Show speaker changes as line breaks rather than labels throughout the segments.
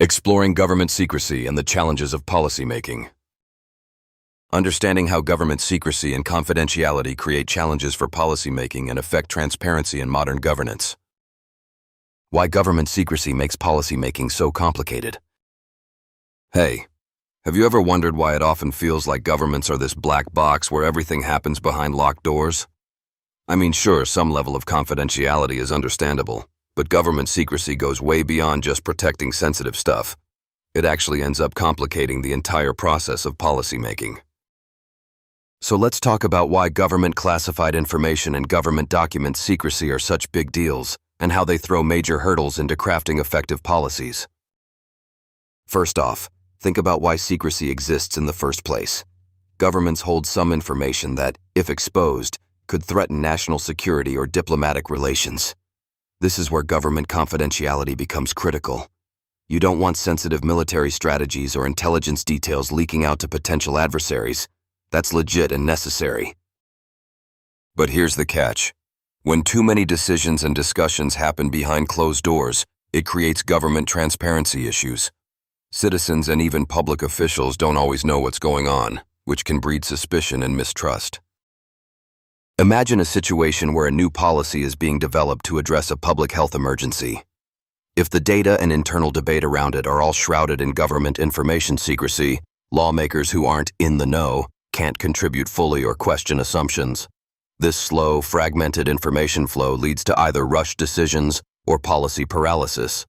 Exploring government secrecy and the challenges of policymaking. Understanding how government secrecy and confidentiality create challenges for policymaking and affect transparency in modern governance. Why government secrecy makes policymaking so complicated. Hey, have you ever wondered why it often feels like governments are this black box where everything happens behind locked doors? I mean, sure, some level of confidentiality is understandable, but government secrecy goes way beyond just protecting sensitive stuff. It actually ends up complicating the entire process of policymaking. So let's talk about why government classified information and government document secrecy are such big deals, and how they throw major hurdles into crafting effective policies. First off, think about why secrecy exists in the first place. Governments hold some information that, if exposed, could threaten national security or diplomatic relations. This is where government confidentiality becomes critical. You don't want sensitive military strategies or intelligence details leaking out to potential adversaries. That's legit and necessary. But here's the catch. When too many decisions and discussions happen behind closed doors, it creates government transparency issues. Citizens and even public officials don't always know what's going on, which can breed suspicion and mistrust. Imagine a situation where a new policy is being developed to address a public health emergency. If the data and internal debate around it are all shrouded in government information secrecy, lawmakers who aren't in the know can't contribute fully or question assumptions. This slow, fragmented information flow leads to either rushed decisions or policy paralysis.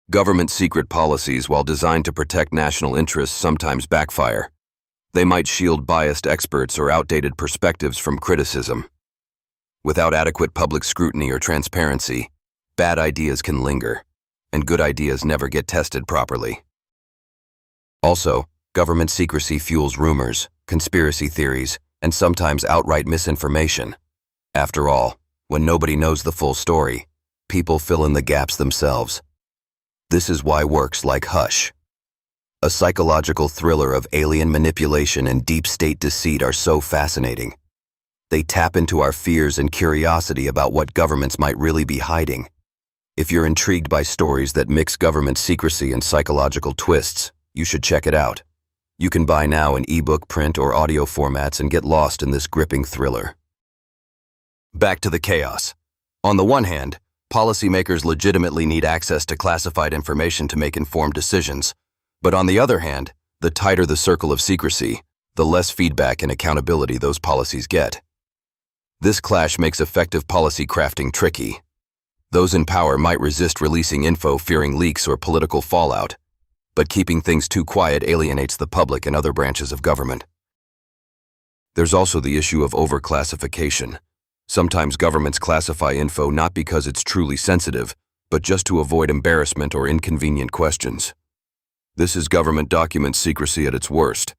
Government secret policies, while designed to protect national interests, sometimes backfire. They might shield biased experts or outdated perspectives from criticism. Without adequate public scrutiny or transparency, bad ideas can linger, and good ideas never get tested properly. Also, government secrecy fuels rumors, conspiracy theories, and sometimes outright misinformation. After all, when nobody knows the full story, people fill in the gaps themselves. This is why works like Hush, a psychological thriller of alien manipulation and deep state deceit, are so fascinating. They tap into our fears and curiosity about what governments might really be hiding. If you're intrigued by stories that mix government secrecy and psychological twists, you should check it out. You can buy now in ebook, print, or audio formats and get lost in this gripping thriller. Back to the chaos. On the one hand, policymakers legitimately need access to classified information to make informed decisions. But on the other hand, the tighter the circle of secrecy, the less feedback and accountability those policies get. This clash makes effective policy crafting tricky. Those in power might resist releasing info fearing leaks or political fallout, but keeping things too quiet alienates the public and other branches of government. There's also the issue of overclassification. Sometimes governments classify info not because it's truly sensitive, but just to avoid embarrassment or inconvenient questions. This is government document secrecy at its worst.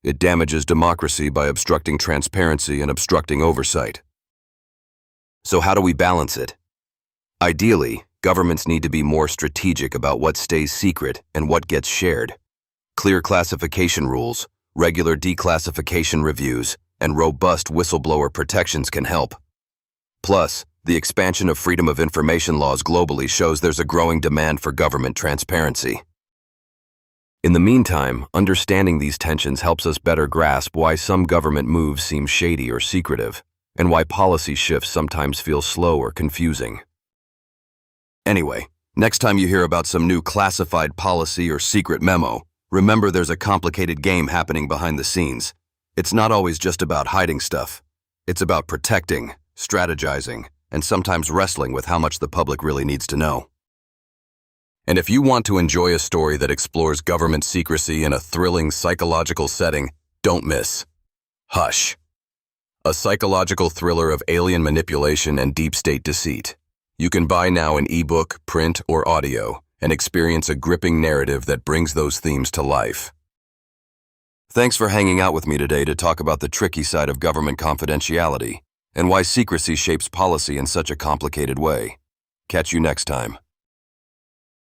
It damages democracy by obstructing transparency and obstructing oversight. So how do we balance it? Ideally, governments need to be more strategic about what stays secret and what gets shared. Clear classification rules, regular declassification reviews, and robust whistleblower protections can help. Plus, the expansion of freedom of information laws globally shows there's a growing demand for government transparency. In the meantime, understanding these tensions helps us better grasp why some government moves seem shady or secretive, and why policy shifts sometimes feel slow or confusing. Anyway, next time you hear about some new classified policy or secret memo, remember there's a complicated game happening behind the scenes. It's not always just about hiding stuff. It's about protecting, strategizing, and sometimes wrestling with how much the public really needs to know. And if you want to enjoy a story that explores government secrecy in a thrilling psychological setting, don't miss Hush, a psychological thriller of alien manipulation and deep state deceit. You can buy now in ebook, print, or audio, and experience a gripping narrative that brings those themes to life. Thanks for hanging out with me today to talk about the tricky side of government confidentiality and why secrecy shapes policy in such a complicated way. Catch you next time.